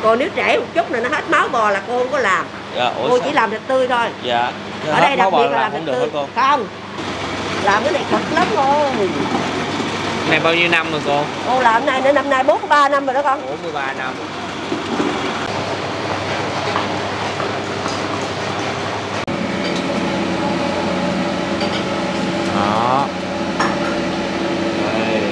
Còn nếu trễ một chút là nó hết máu bò là cô không có làm. Dạ, cô chỉ làm thịt tươi thôi. Dạ. Ở đây đặc biệt là làm không thịt được tươi. hả cô? Không. Làm cái này cực lắm rồi. Này bao nhiêu năm rồi cô? Cô làm này đến năm nay 43 năm rồi đó con. 43 năm. Đó. Đây.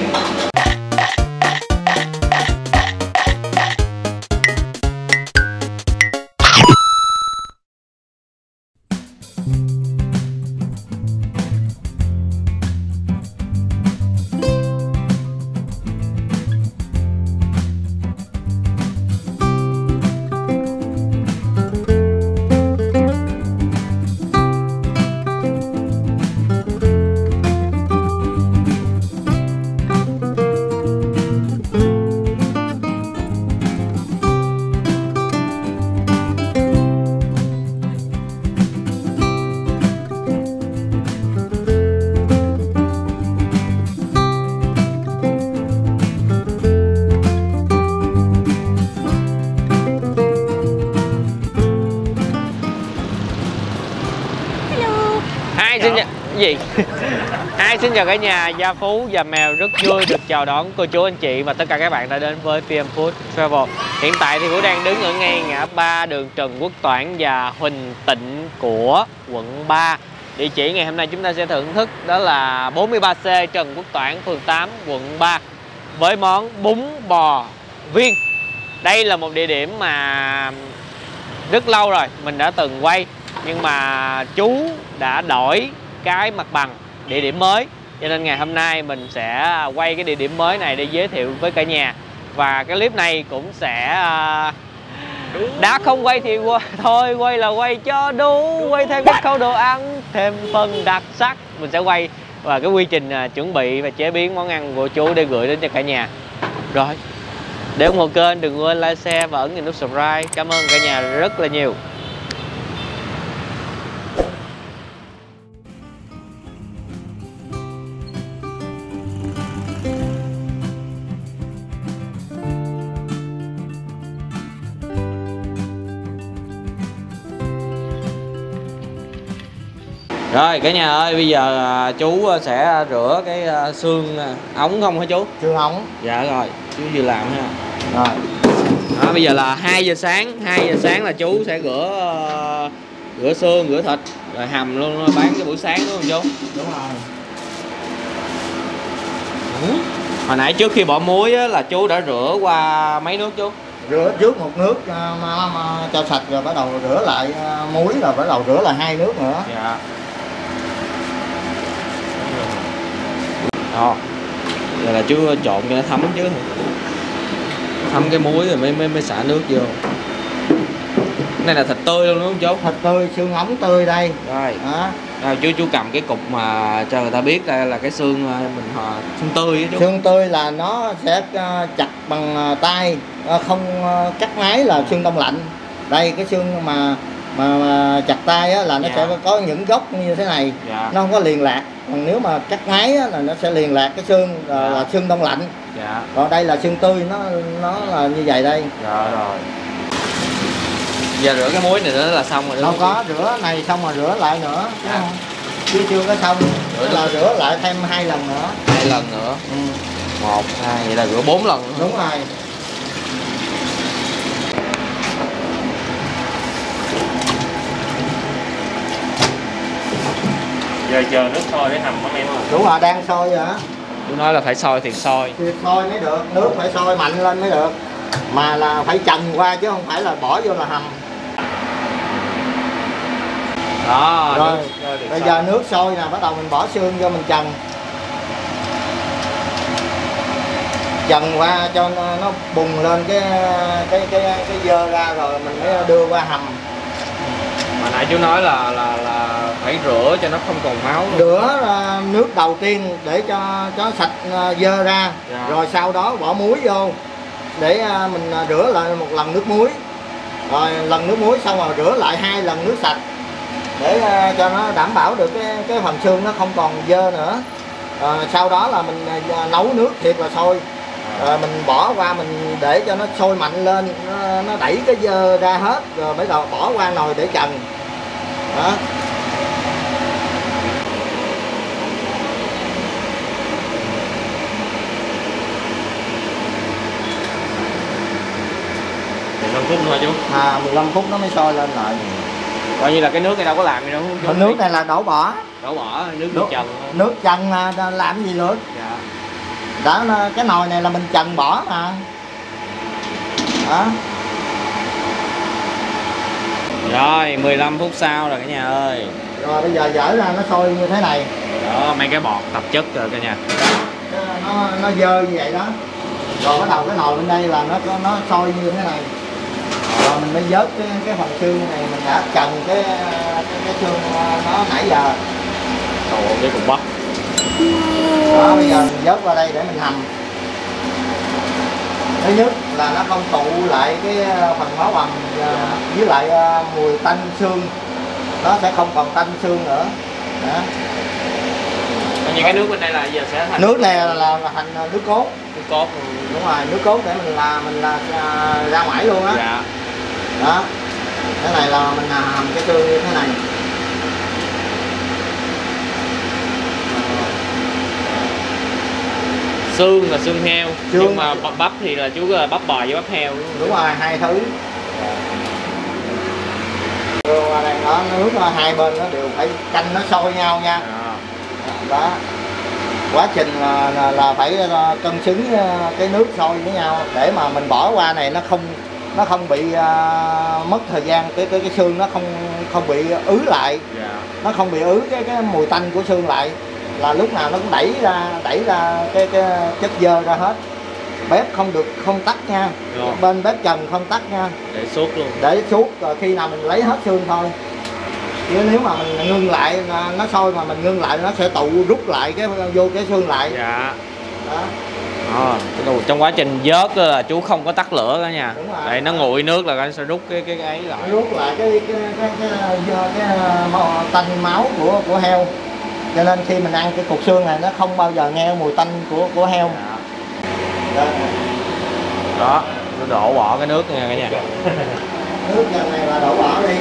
Gì? Hi, xin chào cả nhà. Gia Phú và Mèo rất vui được chào đón cô chú anh chị và tất cả các bạn đã đến với PM Food Travel. Hiện tại thì Phú đang đứng ở ngay ngã ba đường Trần Quốc Toản và Huỳnh Tịnh của quận 3. Địa chỉ ngày hôm nay chúng ta sẽ thưởng thức đó là 43C Trần Quốc Toản, phường 8, quận 3 với món bún bò viên. Đây là một địa điểm mà rất lâu rồi mình đã từng quay, nhưng mà chú đã đổi cái mặt bằng địa điểm mới, cho nên ngày hôm nay mình sẽ quay cái địa điểm mới này để giới thiệu với cả nhà. Và cái clip này cũng sẽ đã không quay thì thôi, quay là quay cho đủ, quay thêm các khâu đồ ăn, thêm phần đặc sắc. Mình sẽ quay và cái quy trình chuẩn bị và chế biến món ăn của chú để gửi đến cho cả nhà. Rồi, để ủng hộ kênh đừng quên like, share và ấn vào nút subscribe. Cảm ơn cả nhà rất là nhiều. Rồi cả nhà ơi, bây giờ chú sẽ rửa cái xương ống không hả chú? Xương ống. Dạ rồi, chú vừa làm ha. Rồi. Đó, bây giờ là 2 giờ sáng, 2 giờ sáng là chú sẽ rửa xương, rửa thịt rồi hầm luôn, bán cái buổi sáng đúng không chú? Đúng rồi. Hồi nãy trước khi bỏ muối á, là chú đã rửa qua mấy nước chú? Rửa trước một nước mà cho sạch rồi bắt đầu rửa lại muối, rồi bắt đầu rửa lại 2 nước nữa. Dạ. Đó. Giờ là chú trộn cho nó thấm chứ. Thấm cái muối rồi mới xả nước vô. Cái này là thịt tươi luôn đúng không chú? Thịt tươi, xương ống tươi đây. Rồi. Đó. Rồi chú cầm cái cục mà cho người ta biết đây là cái xương mình xương tươi chú. Xương tươi là nó sẽ chặt bằng tay, không cắt máy là xương đông lạnh. Đây cái xương mà chặt tay á, là nó sẽ có những gốc như thế này, nó không có liền lạc. Còn nếu mà cắt máy á, là nó sẽ liền lạc cái xương, là xương đông lạnh. Còn đây là xương tươi, nó là như vậy đây. Rồi. Giờ rửa cái muối này nữa là xong rồi đúng không? Có rửa này xong rồi rửa lại nữa chứ chưa có xong. Rửa lại thêm 2 lần nữa. 2 lần nữa. 1, 2, vậy là rửa 4 lần nữa. Đúng rồi. Giờ chờ nước sôi để hầm mắm em không? Đúng rồi, đang sôi rồi á. Chú nói là phải sôi thì sôi. Thì sôi mới được, nước phải sôi mạnh lên mới được. Mà là phải trần qua chứ không phải là bỏ vô là hầm. Đó, rồi bây giờ nước sôi nè, bắt đầu mình bỏ xương vô mình trần. Trần qua cho nó bùng lên cái dơ ra rồi mình mới đưa qua hầm. Mà nãy chú nói là phải rửa cho nó không còn máu luôn. Rửa nước đầu tiên để cho sạch dơ ra. Rồi sau đó bỏ muối vô để mình rửa lại một lần nước muối. Rồi lần nước muối xong rồi rửa lại 2 lần nước sạch để cho nó đảm bảo được cái phần xương nó không còn dơ nữa. Sau đó là mình nấu nước thiệt là sôi Mình bỏ qua mình để cho nó sôi mạnh lên, nó đẩy cái dơ ra hết rồi bắt đầu bỏ qua nồi để trần đó. 15 phút thôi chú. 15 phút nó mới sôi lên lại. Coi như là cái nước này đâu có làm gì đâu. Cái nước này là đổ bỏ. Đổ bỏ nước trần. Nước trần mà làm gì nữa? Dạ. Đó, cái nồi này là mình trần bỏ mà. Đó. Rồi 15 phút sau rồi cả nhà ơi. Rồi bây giờ dở ra nó sôi như thế này. Đó, mấy cái bọt tạp chất rồi cả nhà. Nó dơ như vậy đó. Rồi bắt đầu cái nồi bên đây là nó sôi như thế này. Rồi mình mới vớt cái phần xương này, mình đã trần cái xương nó nãy giờ. Ồ, cái cục bắp. Đó, bây giờ mình vớt qua đây để mình hầm. Thứ nhất là nó không tụ lại cái phần máu hầm với lại mùi tanh xương, nó sẽ không còn tanh xương nữa. Đó. Như cái nước bên đây là giờ sẽ thành Nước này là thành nước cốt. nước cốt. Đúng rồi, nước cốt để mình là ra ngoài luôn á. Dạ. Đó. Cái này là mình hầm cái xương như thế này. Xương là xương heo, Xương. nhưng mà bắp thì là chú bắp bò với bắp heo. Đúng rồi, hai thứ. Rồi qua đây đó, nước hai bên nó đều phải canh nó sôi nhau nha. Đó. Quá trình là phải cân xứng cái nước sôi với nhau để mà mình bỏ qua này nó không bị mất thời gian, cái xương nó không bị ứ lại. Nó không bị ứ cái mùi tanh của xương lại, là lúc nào nó cũng đẩy ra cái chất dơ ra hết. Bếp không tắt nha. Rồi. Bên bếp trần không tắt nha. Để suốt luôn. Để suốt rồi khi nào mình lấy hết xương thôi. Chứ nếu mà mình ngưng lại nó sôi mà mình ngưng lại nó sẽ rút lại vô cái xương lại. Dạ. Đó. Trong quá trình vớt là chú không có tắt lửa cả nhà. Để nó nguội nước là anh sẽ rút cái ấy lại. Rút lại cái tanh máu của heo. Cho nên khi mình ăn cái cục xương này nó không bao giờ nghe mùi tanh của heo. Dạ. Đó, nó đổ bỏ cái nước nha cả nhà. Nước này là đổ bỏ đi.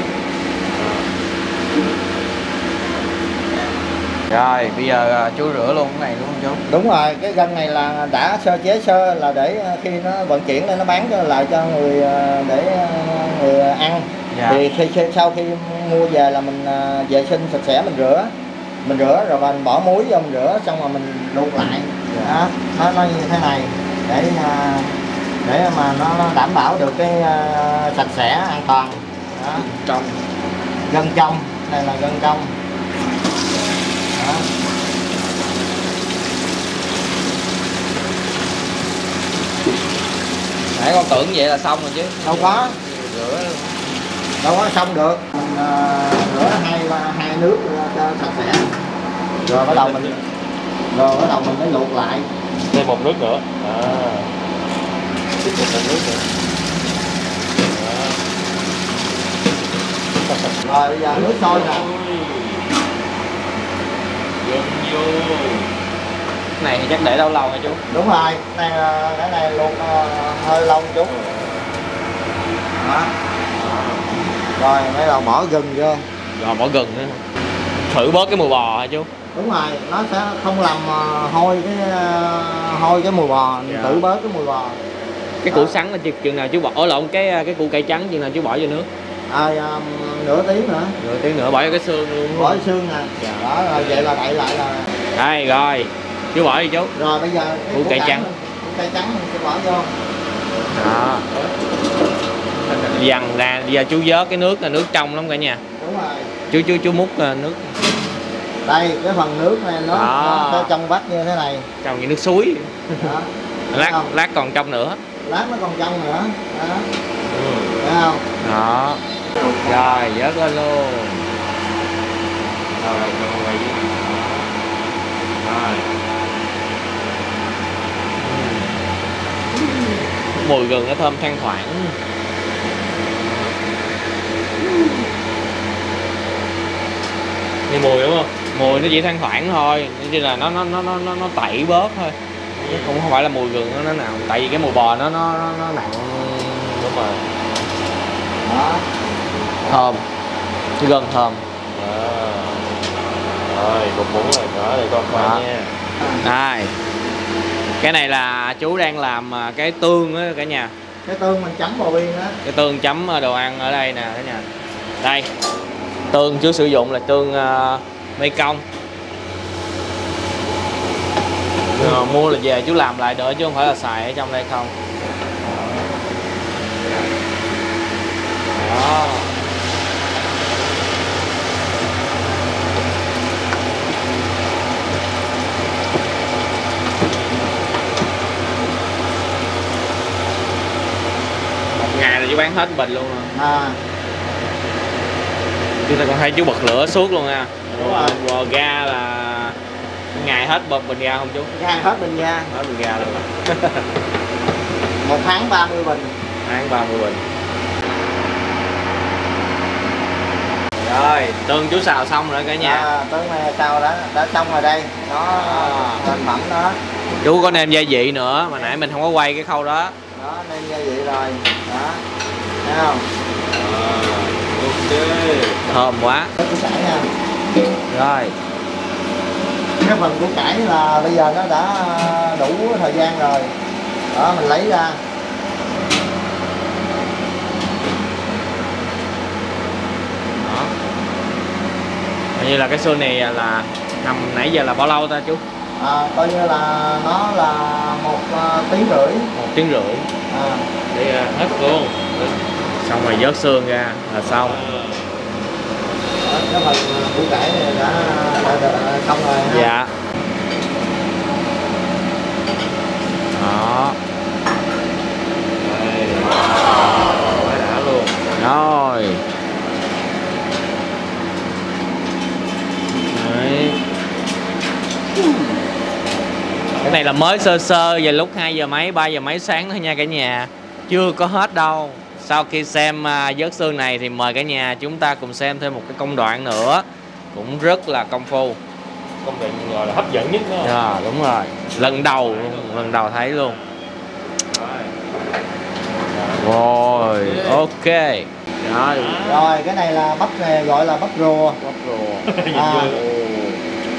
Rồi, bây giờ chú rửa luôn cái này đúng không chú? Đúng rồi, cái gân này là đã sơ chế sơ là để khi nó vận chuyển lên nó bán lại cho người để người ăn. Dạ. Thì sau khi mua về là mình vệ sinh sạch sẽ, mình rửa rồi mình bỏ muối vô mình rửa xong rồi mình luộc lại. Đó, nó như thế này để mà nó đảm bảo được cái sạch sẽ an toàn. Đó. Trong. Gân trong, này là gân trong. Đó. Nãy con tưởng vậy là xong rồi chứ. Đâu có. Rửa đâu có xong được. Mình rửa hai nước cho sạch sẽ. Rồi bắt đầu mình mới luộc lại. Thêm một nước nữa. Tiếp tục thêm nước nữa. Rồi bây giờ nước sôi nè. Gân vô. Cái này thì chắc để lâu hả chú? Đúng rồi, cái này luộc hơi lâu chút. Đó. Rồi bắt đầu bỏ gừng vô. Rồi bỏ gừng nữa. Thử bớt cái mùi bò hả chú? Đúng rồi, nó sẽ không làm hôi cái mùi bò, dạ. Tự bớt cái mùi bò. Cái củ sắn là chừng nào chú bỏ lộn cái củ cải trắng chừng nào chú bỏ vô nước? Nửa tiếng nữa. Nửa tiếng nữa bỏ vô cái xương luôn. Bỏ xương nè. Dạ. Đó rồi vậy là đậy lại là. Đây rồi. Chú bỏ đi chú. Rồi bây giờ củ cải trắng. Củ cải trắng mình sẽ bỏ vô. Đó. Dằn ra, bây giờ chú vớt cái nước là nước trong lắm cả nhà. Đúng rồi. Chú múc nước. Đây cái phần nước này nó sẽ trong vắt như thế này. Trong như nước suối. Đó. lát còn trong nữa. Lát nó còn trong nữa. Đó. Thấy không? Đó. Rồi vớt lên luôn. Rồi cho quay dưới. Rồi. Mùi gừng nó thơm thoang thoảng. Nghe mùi đúng không? Mùi nó chỉ thoang thoảng thôi, nên là nó tẩy bớt thôi. Cũng không phải là mùi gừng nó nào, tại vì cái mùi bò nó nặng. Đúng rồi. Đó. Thơm, gừng thơm. Rồi cục muỗng rồi, đó để con khoai nha. Đây, cái này là chú đang làm cái tương á cả nhà. Cái tương mình chấm bò viên á. Cái tương chấm đồ ăn ở đây nè cả nhà. Đây, tương chú sử dụng là tương Mekong. Mua là về chú làm lại đỡ chứ không phải là xài ở trong đây không. Đó. Một ngày là chú bán hết bình luôn rồi. Chúng ta còn thấy chú bật lửa suốt luôn nha. Đúng rồi. Bò ga là ngày hết bình ga không chú? Gan hết bình ga. Hết bình ga luôn. Một tháng 30 bình. Tháng 30 bình. Rồi, tương chú xào xong rồi cả nhà. Tương này xào đã xong rồi đây. Đó, thành phẩm đó. Chú có nêm gia vị nữa, mà nãy mình không có quay cái khâu đó. Đó, nêm gia vị rồi. Đó. Thấy không? Ok. Thơm quá. Củ cải nha. Rồi. Cái phần củ cải là bây giờ nó đã đủ thời gian rồi. Đó, mình lấy ra. Đó. Coi như là cái xương này là nằm nãy giờ là bao lâu ta chú? Coi như là nó là 1 tiếng rưỡi. 1 tiếng rưỡi. Để hết luôn. Xong rồi vớt xương ra là xong. Đó, cái phần củ cải này đã xong rồi ha. Dạ. Đó. Quá đã luôn. Rồi. Đấy. Cái này là mới sơ sơ về lúc 2 giờ mấy 3 giờ mấy sáng thôi nha cả nhà, chưa có hết đâu. Sau khi xem vớt xương này thì mời cả nhà chúng ta cùng xem thêm một cái công đoạn nữa cũng rất là công phu. Công đoạn gọi là hấp dẫn nhất đó. Đúng rồi, lần đầu thấy luôn. Rồi, ok. Rồi cái này là bắp này gọi là bắp rùa.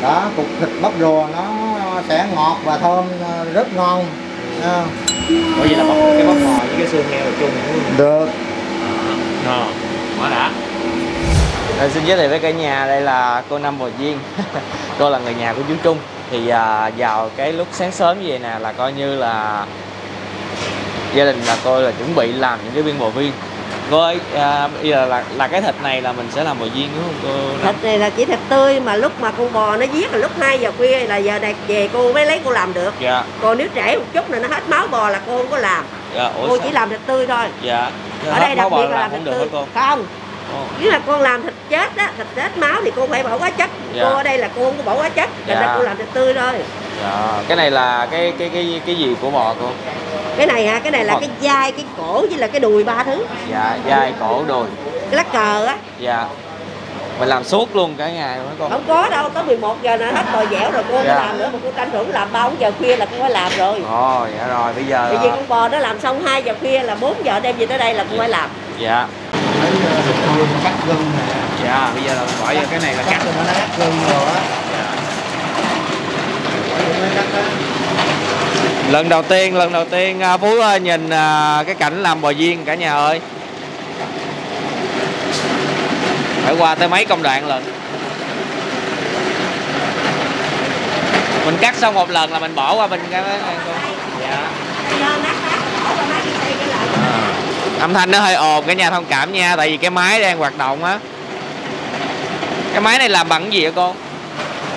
Đó, cục thịt bắp rùa nó sẽ ngọt và thơm, rất ngon. Bởi vì là cái bắp bò với cái xương heo là chung được. Quá đã. Xin giới thiệu với cả nhà, đây là cô Năm Bò Duyên. Cô là người nhà của chú Trung. Thì vào cái lúc sáng sớm như vậy nè là coi như là gia đình là cô là chuẩn bị làm những cái viên bò viên. Cô ơi, bây giờ là cái thịt này là mình sẽ làm bò viên đúng không cô? Thịt này là chỉ thịt tươi, mà lúc mà con bò nó giết là lúc 2 giờ khuya là giờ này về cô mới lấy cô làm được. Dạ. Còn nếu trễ một chút là nó hết máu bò là cô không có làm. Dạ. Cô chỉ làm thịt tươi thôi. Dạ. Ở đây đặc biệt là làm thịt không được tươi. cô? Không. Nếu là con làm thịt chết á, thịt chết máu thì cô phải bỏ hóa chất. Dạ. Cô ở đây là cô không có bỏ hóa chất, nên Dạ. là cô làm thịt tươi thôi. Dạ. Cái này là cái gì của bò cô? Cái này hả? Cái này là cái vai, cái cổ với là cái đùi, 3 thứ. Dạ, vai, cổ, đùi. Cái lá cờ á. Dạ. Mình làm suốt luôn cả ngày luôn hả cô? Không có đâu, tới 11 giờ là hết bò dẻo rồi cô mới làm nữa, mà cô tranh thủ làm 3-4 giờ khuya là cô phải làm rồi. Ồ, dạ rồi, bây giờ Bởi vì con bò nó làm xong 2 giờ khuya là 4 giờ đem về tới đây là cô phải làm. Dạ. Cắt gừng nè. Dạ, bây giờ là mình bỏ vô cái này là cắt Cho nó nát gừng rồi á. Lần đầu tiên Phú nhìn cái cảnh làm bò viên cả nhà ơi. Phải qua tới mấy công đoạn lận. Mình cắt xong một lần là mình bỏ qua bên cái cô. Dạ. Âm thanh nó hơi ồn cả nhà thông cảm nha, tại vì cái máy đang hoạt động á. Cái máy này làm bằng cái gì hả cô?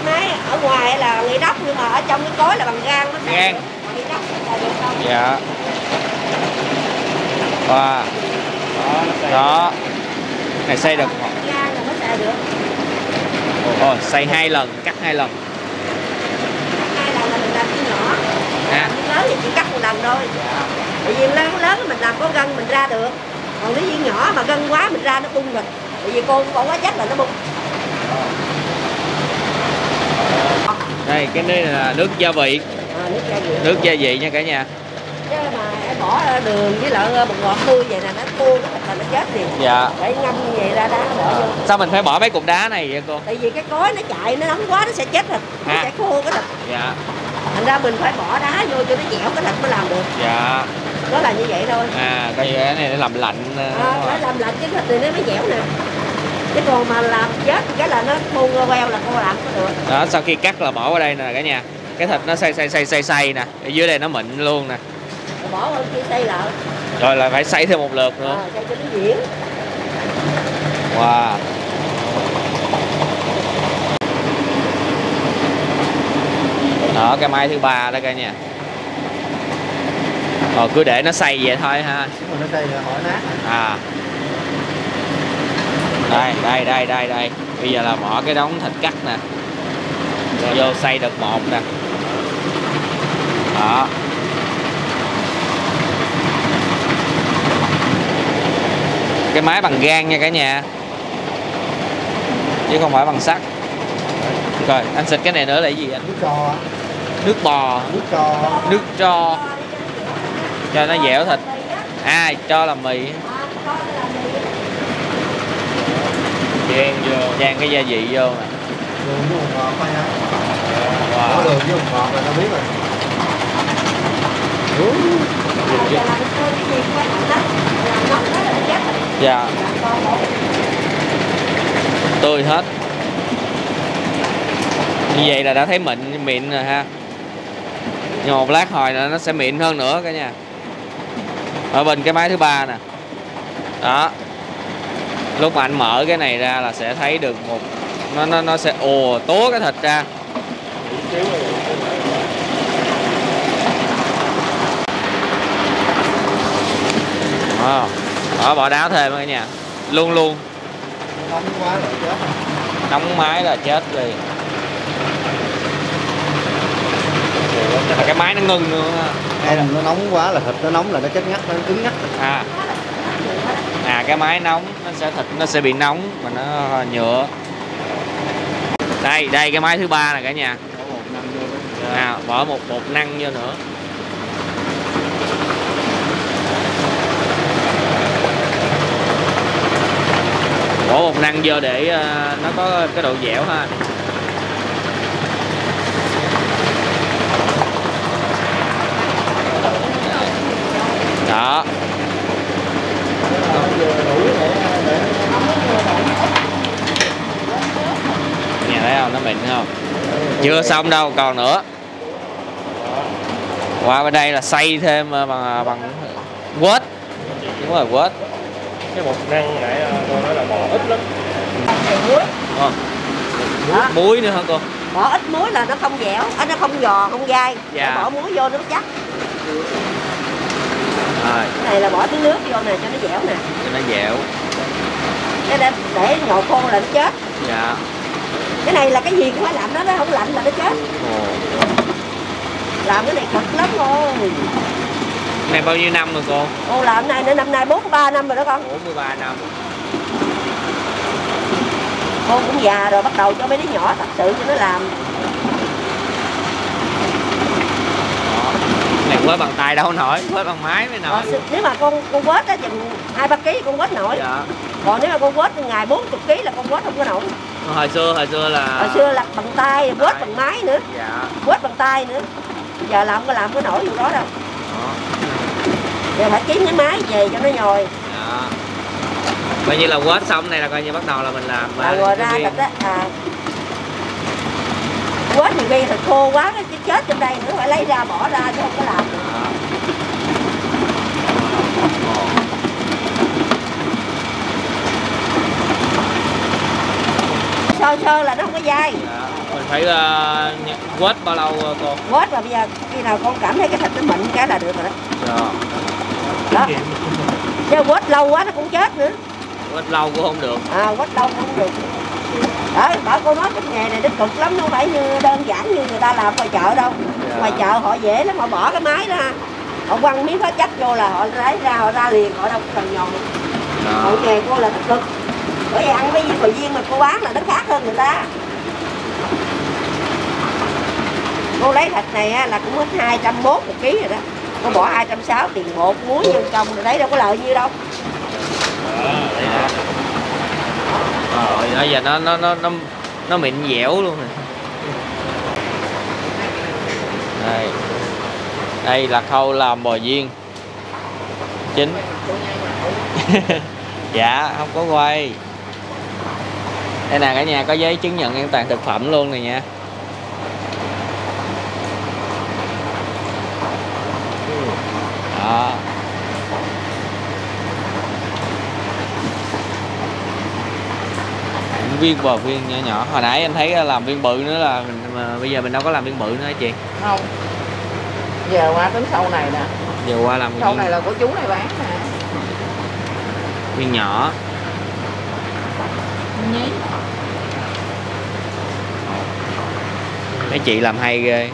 Máy ở ngoài là nghỉ đốc, nhưng mà ở trong cái cối là bằng gan. Gan. Dạ. Wow. Đó. Này xay được không? Gan là mới xài được. Ồ, xay 2 lần, cắt 2 lần. 2 lần là mình làm cái nhỏ. Miếng lớn thì chỉ cắt 1 lần thôi. Bởi vì lớn mình làm có gân mình ra được. Còn nếu viên nhỏ mà gân quá mình ra nó bung rồi. Bởi vì cô bỏ quá chất là nó bung. Đây, cái này là nước gia vị. nước gia vị. Nước gia vị nha cả nhà. Chứ mà em bỏ đường với lại bột ngọt tươi vậy nè, nó khô cái thịt là nó chết liền. Dạ. Để ngâm như vậy ra đá bỏ vô. Sao mình phải bỏ mấy cục đá này vậy cô? Tại vì cái cối nó chạy, nó nóng quá nó sẽ chết thịt, nó sẽ khô cái thịt. Dạ. Thành ra mình phải bỏ đá vô cho nó dẻo cái thịt mới làm được. Dạ. Nó là như vậy thôi. Coi như cái này để làm lạnh. Phải làm lạnh cái thịt thì nó mới dẻo nè. Chứ còn mà làm chết thì cái là nó khô queo là cô làm có được. Đó, sau khi cắt là bỏ vào đây nè cả nhà. Cái thịt nó xay nè, ở dưới đây nó mịn luôn nè. Rồi bỏ vào kia xay lại. Rồi là phải xay thêm một lượt nữa. Xay cho nó nhuyễn. Wow. Đó, cái máy thứ ba đó cả nhà. Rồi cứ để nó xay vậy thôi ha. Nó xay rồi hỏi nát. Đây. Bây giờ là bỏ cái đống thịt cắt nè. Vô xay đợt một nè. Đó. Cái máy bằng gang nha cả nhà, chứ không phải bằng sắt. Rồi anh xịt cái này nữa là cái gì anh? Nước trò. Nước bò. Nước tro cho nó dẻo thịt. Cho làm mì. Chan cái gia vị vô nè. Đường với bột ngọt thôi nha. Wow. Có đường với bột ngọt là nó biết rồi. Dạ. Tươi hết. Như vậy là đã thấy mịn rồi ha. Nhưng một lát hồi nữa nó sẽ mịn hơn nữa cả nhà. Ở bên cái máy thứ ba nè. Đó. Lúc mà anh mở cái này ra là sẽ thấy được một nó sẽ tố cái thịt ra. Đó, bỏ đá thêm cả nhà. Luôn. Nóng quá là chết. Nóng máy là chết liền. Cái máy nó ngưng luôn á. Hay là nó nóng quá là thịt nó nóng là nó chết ngắt, nó cứng ngắt. Cái máy nóng thịt nó sẽ bị nóng mà nó nhựa. Đây cái máy thứ ba nè cả nhà. Bỏ một bột năng vô nữa. Bỏ bột năng vô để nó có cái độ dẻo ha. Đó. Nhà thấy không, nó mịn không? Chưa xong đâu, còn nữa. Qua bên đây là xay thêm bằng quết. Đúng rồi, quết. Cái bột năng nãy cô nói là bỏ ít lắm. Muối nữa hả cô? Bỏ ít muối là nó không dẻo, nó không giò, không dai. Dạ. Bỏ muối vô nó chắc. Rồi. Cái này là bỏ tí nước vô nè cho nó dẻo nè. Cho nó dẻo. Cái để ngồi khô là nó chết. Dạ. Cái này là cái gì cũng phải làm nó không lạnh là nó chết. Làm cái này cực lắm rồi. Này bao nhiêu năm rồi cô? Cô làm này nữa, năm nay 43 năm rồi đó con. 43 năm. Cô cũng già rồi, bắt đầu cho mấy đứa nhỏ thật sự cho nó làm. Này quét bằng tay đâu nổi, quét bằng máy mới nổi. Nếu mà con quét á chừng 2-3 kg con quét nổi. Dạ. Còn nếu mà con quét ngày 40 kg là con quét không có nổi. Hồi xưa là bằng tay, quét bằng máy nữa. Dạ. Quét bằng tay nữa. Giờ là không có làm cái nổi vụ đó đâu. Giờ phải kiếm cái máy về cho nó nhồi. Dạ. Coi như là quét xong này là coi như bắt đầu là mình làm. Rồi ra thịt á. Quét thì bây thịt khô quá cái chết trong đây nữa, phải lấy ra bỏ ra chứ không có làm được. Sơ là nó không có dai. Dạ. Mình phải quét bao lâu cô? Quét là bây giờ khi nào con cảm thấy cái thịt nó mịn cái là được rồi đó. Dạ. Đó. Chứ quét lâu quá nó cũng chết nữa. Quét lâu cũng không được. Quét lâu cũng không được. Đó, bảo cô nói cái nghề này nó cực lắm, nó không phải như đơn giản như người ta làm ngoài chợ đâu. Dạ. Ngoài chợ họ dễ lắm, họ bỏ cái máy đó ha. Họ quăng miếng hóa chất vô là họ lấy ra, họ ra liền, họ đâu có cần nhòn. Còn nghề cô là cực. Bởi vì ăn mấy cái viên mà cô bán là nó khác hơn người ta. Cô lấy thịt này á, là cũng hết 201 một ký rồi đó. Cô bỏ 260 tiền bột muối vô trong rồi đấy đâu có lợi nhiêu đâu. Rồi bây giờ nó mịn dẻo luôn rồi. Đây là khâu làm bò viên chính. Dạ không có quay. Đây nè cả nhà, có giấy chứng nhận an toàn thực phẩm luôn này nha. Đó. Viên bò viên nhỏ nhỏ. Hồi nãy anh thấy làm viên bự nữa là mà bây giờ mình đâu có làm viên bự nữa hả chị? Không. Giờ qua đến sau này nè. Giờ qua làm sau này là của chú này bán nè. Viên nhỏ. Nhí. Mấy chị làm hay ghê.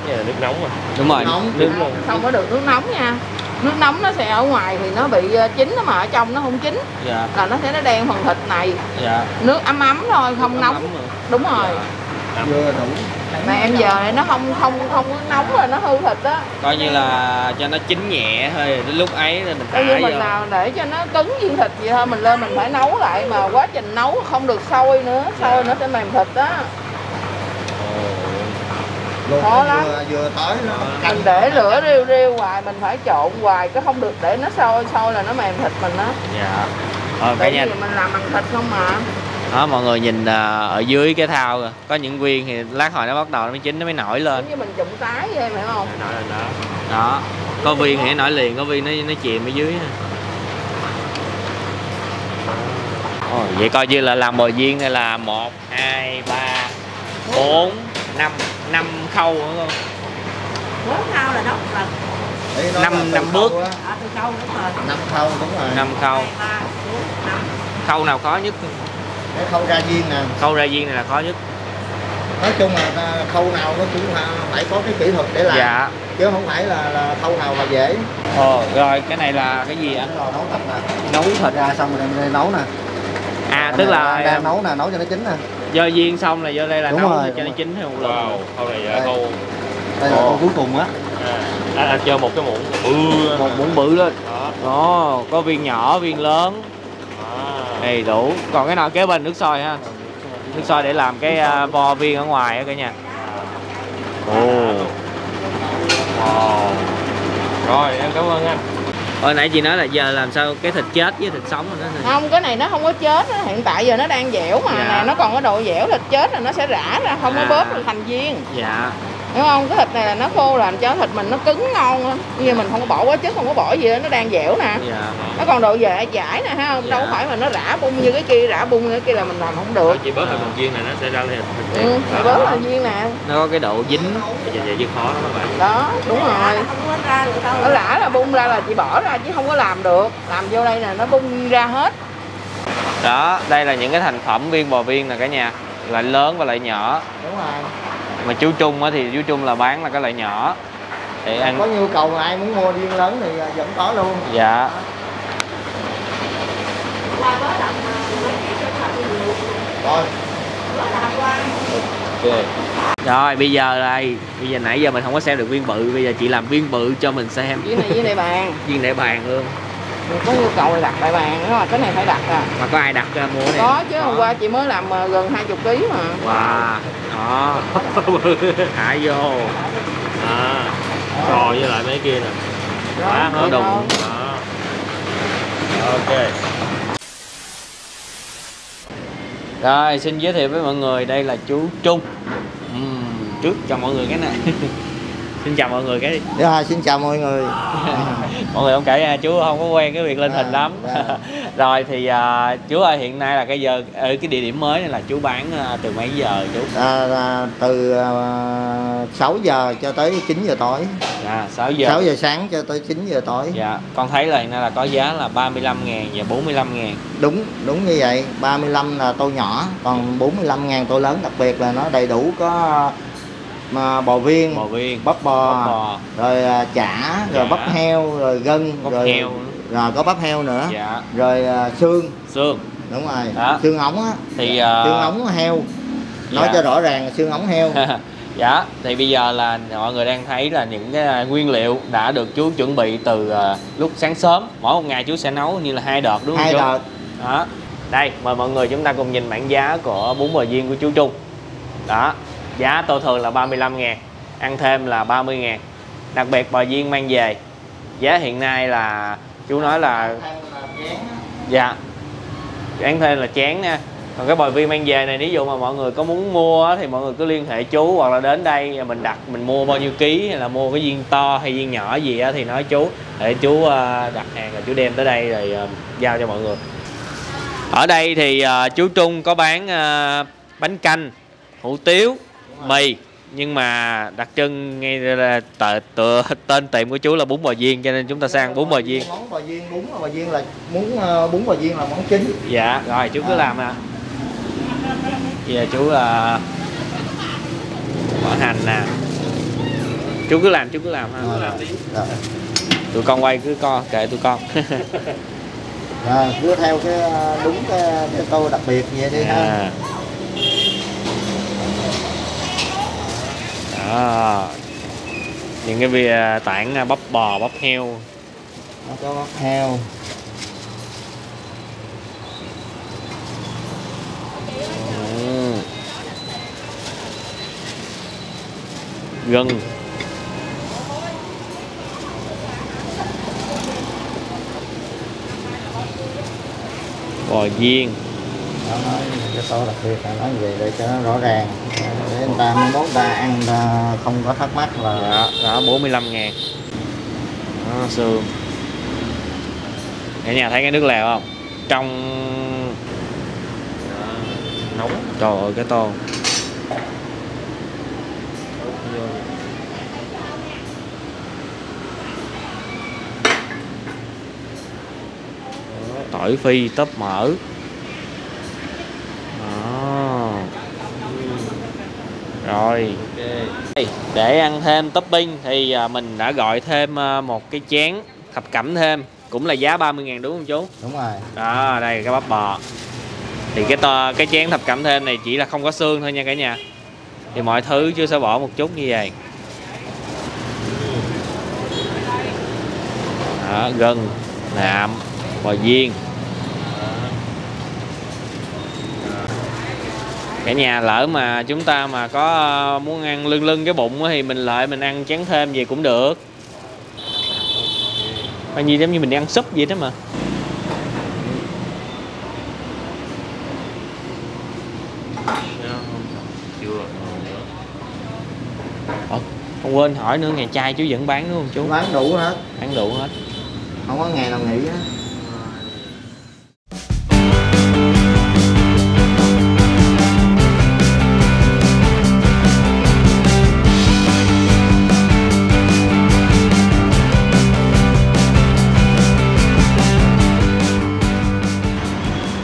Cái là nước nóng mà. Đúng rồi, nước luôn. Không có được nước nóng nha. Nước nóng nó sẽ ở ngoài thì nó bị chín mà ở trong nó không chín. Dạ. Là nó sẽ đen phần thịt này. Dạ. Nước ấm ấm thôi, không nước nóng. Đúng rồi. Dạ. Vừa đủ. Mà em giờ này nó không có nóng rồi nó hư thịt đó. Coi như là cho nó chín nhẹ thôi, đến lúc ấy thì mình thả vô. Mình vô. nào để cho nó cứng viên thịt vậy thôi, mình lên mình phải nấu lại mà quá trình nấu không được sôi nữa, sôi nó sẽ mềm thịt đó. Khó lắm. Vừa tới nó mình để lửa riu riu hoài, mình phải trộn hoài, chứ không được để nó sôi là nó mềm thịt mình đó. Dạ. Cả nhà mình làm bằng thịt không mà. Đó mọi người nhìn ở dưới cái thau rồi, có những viên thì lát hồi nó bắt đầu nó mới chín, nó mới nổi lên. Giống như mình trụng tái vậy em hiểu không? Nổi lên đó. Đó. Có viên thì nó nổi liền, có viên nó chìm ở dưới. Vậy coi như là làm bò viên này là 1, 2, 3, 4, 5 khâu nữa không? 4 khâu là đó một lần. 5 bước. Từ khâu đúng rồi. 5 khâu đúng rồi. 5 khâu. 2, 3, 4, 5. Khâu nào khó nhất? Cái khâu ra viên nè. Khâu ra viên này là khó nhất. Nói chung là khâu nào nó cũng phải có cái kỹ thuật để làm. Dạ. Chứ không phải là khâu nào mà dễ. Rồi cái này là cái gì anh? Nấu thịt nè. Nấu thịt ra xong rồi đem nấu nè. Tức là đang nấu nè, nấu cho nó chín nè. Do viên xong là vô đây là đúng nấu rồi, cho nó chín hay một lần. Wow, khâu này là khâu. Đây là khâu cuối cùng á. Anh chơi một cái muỗng bự. Một muỗng bự lên. Đó, có viên nhỏ, viên lớn. Đầy đủ. Còn cái nào kế bên nước sôi ha. Nước sôi để làm cái vo viên ở ngoài á cả nhà. Rồi em cảm ơn anh. Hồi nãy chị nói là giờ làm sao cái thịt chết với thịt sống rồi đó. Không, cái này nó không có chết đó. Hiện tại giờ nó đang dẻo mà. Dạ. Nè, nó còn có độ dẻo, thịt chết là nó sẽ rã ra, không có bóp được thành viên. Dạ. Hiểu không? Cái thịt này là nó khô làm cho thịt mình nó cứng ngon lắm. Như mình không có bỏ quá chất, không có bỏ gì đó, nó đang dẻo nè. Dạ. Nó còn độ dẻ dãi nè, thấy không? Dạ. Đâu phải mà nó rã bung như cái kia, rã bung như cái kia là mình làm không được. Chị bớt lại một viên này nó sẽ ra lên thịt. Phải bớt là viên nè. Nó có cái độ dính. Vậy chứ khó lắm các bạn. Đó, đúng rồi. Không có ra được đâu. Nó rã là bung ra là chị bỏ ra chứ không có làm được. Làm vô đây nè, nó bung ra hết. Đó, đây là những cái thành phẩm viên bò viên nè cả nhà. Loại lớn và loại nhỏ. Đúng rồi. Mà chú Trung thì chú Trung là bán là cái loại nhỏ để ăn. Có nhu cầu ai muốn mua viên lớn thì vẫn có luôn. Dạ. Rồi. Okay. Rồi bây giờ nãy giờ mình không có xem được viên bự, bây giờ chị làm viên bự cho mình xem. Viên này bàn. Viên để bàn luôn. Mình có nhu cầu thì đặt đại bàn đó, mà cái này phải đặt à. Mà có ai đặt ra mua này? Có chứ, hôm qua chị mới làm gần 20 kg mà. Wow. Đó. Thả vô. Rồi với lại mấy kia nè. Quá nó đùng. Đó. Ok. Rồi xin giới thiệu với mọi người, đây là chú Trung. Trước cho mọi người cái này. Xin chào mọi người cái đi. Dạ, xin chào mọi người. Mọi người không kể chú không có quen cái việc lên hình lắm. Rồi thì chú ơi, hiện nay là cái giờ ở cái địa điểm mới này là chú bán từ mấy giờ chú? Từ 6 giờ cho tới 9 giờ tối. 6 giờ sáng cho tới 9 giờ tối. Dạ, con thấy là hiện nay là có giá là 35.000 và 45.000. Đúng như vậy. 35 là tô nhỏ, còn 45.000 tô lớn, đặc biệt là nó đầy đủ có bò viên, bắp bò, rồi chả, rồi bắp heo, rồi gân, rồi có bắp heo nữa. Dạ. Rồi xương. Đúng rồi. Đó. Xương ống á. Thì xương ống heo. Nói cho rõ ràng xương ống heo. Dạ, thì bây giờ là mọi người đang thấy là những cái nguyên liệu đã được chú chuẩn bị từ lúc sáng sớm. Mỗi một ngày chú sẽ nấu như là 2 đợt đúng không chú? 2 đợt. Đó. Đây, mời mọi người chúng ta cùng nhìn bảng giá của bún bò Duyên của chú Trung. Đó, giá tô thường là 35.000, ăn thêm là 30.000. Đặc biệt bò Duyên mang về giá hiện nay là chú nói là dạ, ăn thêm là chén nha. Còn cái bò Viên mang về này, ví dụ mà mọi người có muốn mua thì mọi người cứ liên hệ chú, hoặc là đến đây mình đặt, mình mua bao nhiêu ký, hay là mua cái viên to hay viên nhỏ gì á thì nói chú để chú đặt hàng, là chú đem tới đây rồi giao cho mọi người. Ở đây thì chú Trung có bán bánh canh, hủ tiếu, mì, nhưng mà đặc trưng ngay là tên tiệm của chú là bún bò Duyên, cho nên chúng ta sang bún bò Duyên. Món bò Duyên, bún bò Duyên là bún bò Duyên là món chính. Dạ, rồi chú cứ làm nè. Giờ chú bỏ hành nè. Chú cứ làm ha. Rồi. Tụi con quay cứ co, kệ tụi con. Cứ theo cái đúng cái tô đặc biệt vậy đi ha. Đó. Những cái bia tảng bắp bò, bắp heo. Nó có bắp heo. Gừng. Bò Duyên. Đó, nói cái tô đặc biệt là nói về để cho nó rõ ràng, để người ta mốt ta ăn ta không có thắc mắc là đó 45.000. Đó, xương. Cả nhà thấy cái nước lèo không? Trong nóng. Trời ơi cái tô. Tỏi phi tóp mỡ. Đó. Rồi để ăn thêm topping thì mình đã gọi thêm một cái chén thập cẩm thêm, cũng là giá 30.000 đúng không chú? đúng rồi. Đó, đây cái bắp bò. Thì cái chén thập cẩm thêm này chỉ là không có xương thôi nha cả nhà. Thì mọi thứ chú sẽ bỏ một chút như vậy. Đó, gừng, nạm, bò Duyên. Cả nhà lỡ mà chúng ta mà có muốn ăn lưng cái bụng thì mình lại mình ăn chén thêm gì cũng được. Bao nhiêu giống như mình đi ăn súp vậy đó mà. Không quên hỏi nữa, ngày chay chú vẫn bán đúng không chú? Bán đủ hết. Bán đủ hết. Không có ngày nào nghỉ hết.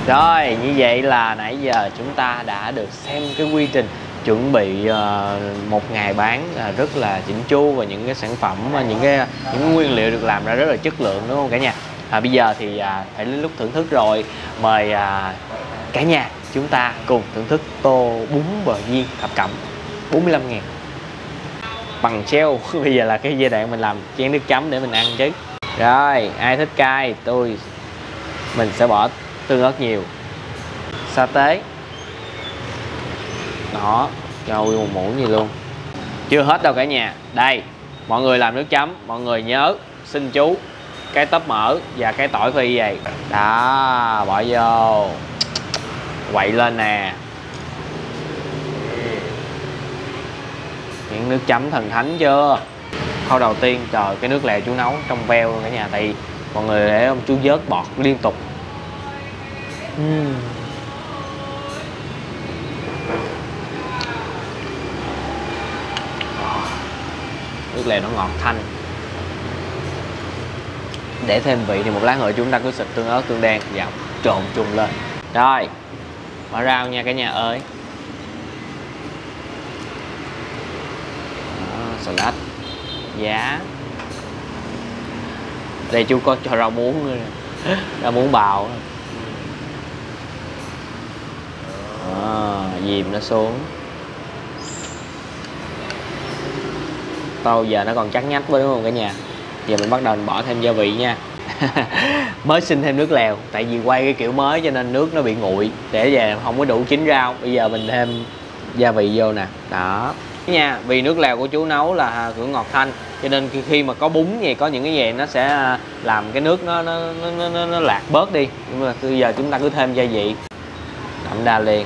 Rồi, như vậy là nãy giờ chúng ta đã được xem cái quy trình chuẩn bị một ngày bán rất là chỉnh chu, và những cái sản phẩm, những cái nguyên liệu được làm ra rất là chất lượng đúng không cả nhà? Bây giờ thì phải đến lúc thưởng thức rồi. Mời cả nhà chúng ta cùng thưởng thức tô bún bò Duyên thập cẩm 45.000 bằng treo. Bây giờ là cái giai đoạn mình làm chén nước chấm để mình ăn chứ. Rồi, ai thích cay mình sẽ bỏ tương ớt nhiều, sa tế đó, cho một muỗng gì luôn. Chưa hết đâu cả nhà. Đây, mọi người làm nước chấm, mọi người nhớ xin chú cái tóp mỡ và cái tỏi phi vậy đó, bỏ vô quậy lên nè. Những nước chấm thần thánh chưa? Khâu đầu tiên, trời, cái nước lèo chú nấu trong veo luôn cả nhà, tại vì mọi người để ông chú vớt bọt liên tục. Nước lèo nó ngọt thanh. Để thêm vị thì một lát nữa chúng ta cứ xịt tương ớt, tương đen vào trộn chung lên. Rồi, bỏ rau nha cả nhà ơi. Salad, giá. Đây chú có cho rau muống nữa nè. Rau muống bào. Dìm nó xuống. tô giờ nó còn chắc nhách với đúng không cả nhà. Giờ mình bắt đầu mình bỏ thêm gia vị nha. Mới xin thêm nước lèo, tại vì quay cái kiểu mới cho nên nước nó bị nguội, để về không có đủ chín rau. Bây giờ mình thêm gia vị vô nè, đó nha. Vì nước lèo của chú nấu là kiểu ngọt thanh, cho nên khi mà có bún gì, có những cái gì nó sẽ làm cái nước nó lạc bớt đi. Nhưng mà bây giờ chúng ta cứ thêm gia vị đậm đà liền.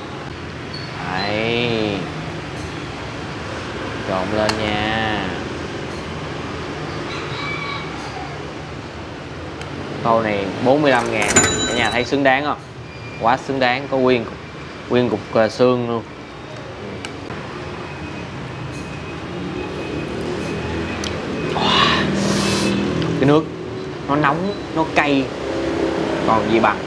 Đấy, trộn lên nha. Tô này 45.000, cả nhà thấy xứng đáng không? Quá xứng đáng, có nguyên cục xương luôn. Cái nước nó nóng, nó cay, còn gì bằng.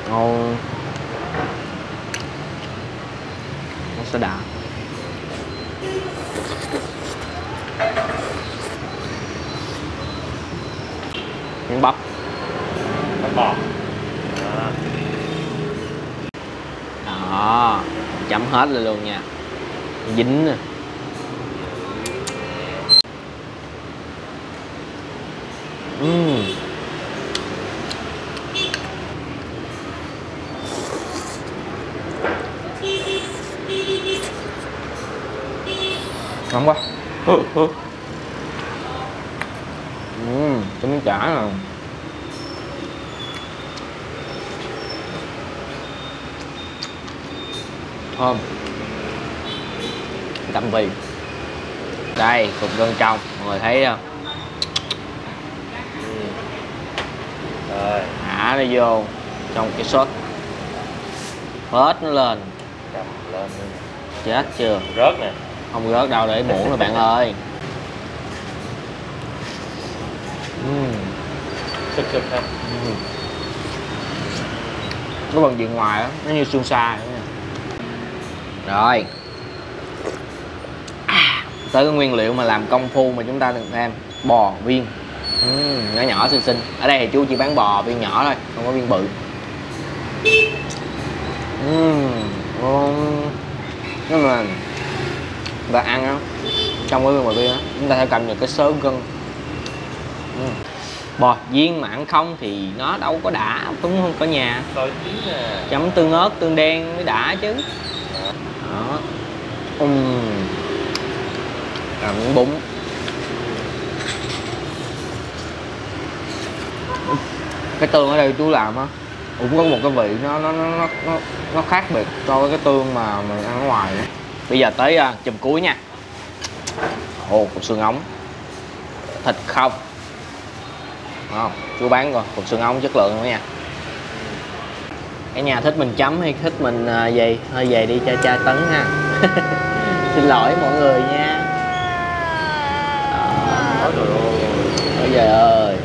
Ngon, nó sẽ đã. Miếng bắp bò đó, chấm hết lên luôn nha, dính nè. Ngon quá. Cho miếng chả nè. Thơm, đậm vị. Đây, cục gân trong, mọi người thấy không? rồi Thả nó vô trong cái sốt, hết nó lên. cầm lên Chết chưa? rớt nè. Không rớt đâu, để muỗng rồi bạn ơi. Sức ha. Cái phần diện ngoài đó, nó như xương xa vậy nha. Rồi tới cái nguyên liệu mà làm công phu mà chúng ta đừng thêm bò viên, nhỏ nhỏ xinh xinh. Ở đây thì chú chỉ bán bò viên nhỏ thôi, không có viên bự. Nhưng mà và ăn á, trong cái viên bò viên á, chúng ta phải cầm được cái sớ gân. Bò viên mà ăn không thì nó đâu có đã, đúng không cả nhà? Chấm tương ớt, tương đen mới đã chứ. Đó. Miếng bún. Cái tương ở đây chú làm á cũng có một cái vị nó khác biệt so với cái tương mà mình ăn ở ngoài nữa. Bây giờ tới chùm cuối nha. Cục xương ống, thịt không. Chú bán coi cục xương ống chất lượng nữa nha. Cái nhà thích mình chấm hay thích mình gì thôi về đi cho cha Tấn ha. Xin lỗi mọi người nha. Ôi trời ơi,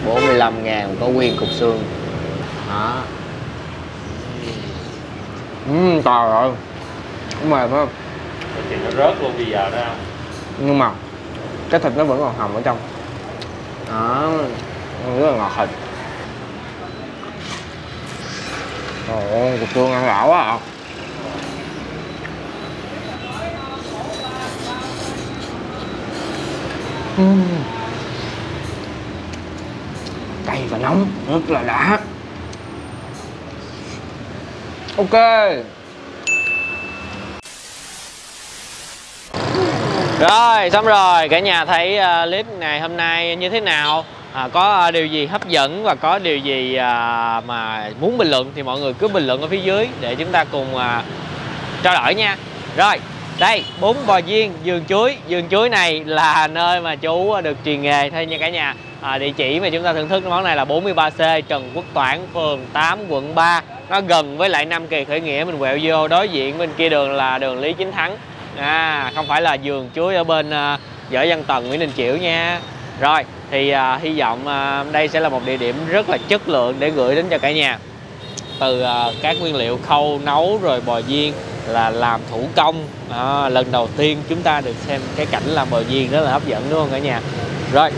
45.000 có nguyên cục xương. Đó. Trời ơi, đúng rồi phải không? Thì nó rớt luôn bây giờ đó. Nhưng mà cái thịt nó vẫn còn hầm ở trong. Đó, rất là ngọt thịt. Trời ơi, cục xương ăn lão quá à. Cay và nóng, rất là đã. Ok. Rồi, xong rồi. Cả nhà thấy clip này hôm nay như thế nào? Có điều gì hấp dẫn và có điều gì mà muốn bình luận thì mọi người cứ bình luận ở phía dưới để chúng ta cùng trao đổi nha. Rồi, đây, bún bò viên vườn chuối. Vườn chuối này là nơi mà chú được truyền nghề thôi nha cả nhà. Địa chỉ mà chúng ta thưởng thức món này là 43C Trần Quốc Toản, phường 8, quận 3. Nó gần với lại Nam Kỳ Khởi Nghĩa. Mình quẹo vô đối diện bên kia đường là đường Lý Chính Thắng. Không phải là vườn chuối ở bên Võ Văn Tần, Nguyễn Đình Chiểu nha. Rồi, thì hy vọng đây sẽ là một địa điểm rất là chất lượng để gửi đến cho cả nhà. từ các nguyên liệu khâu nấu rồi bò viên là làm thủ công. Lần đầu tiên chúng ta được xem cái cảnh làm bò viên rất là hấp dẫn, đúng không cả nhà? Rồi,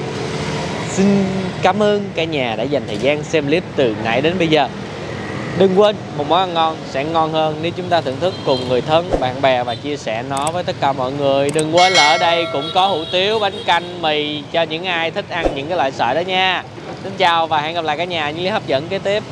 xin cảm ơn cả nhà đã dành thời gian xem clip từ nãy đến bây giờ. Đừng quên, một món ăn ngon sẽ ngon hơn nếu chúng ta thưởng thức cùng người thân, bạn bè và chia sẻ nó với tất cả mọi người. Đừng quên là ở đây cũng có hủ tiếu, bánh canh, mì cho những ai thích ăn những cái loại sợi đó nha. Xin chào và hẹn gặp lại cả nhà những clip hấp dẫn kế tiếp.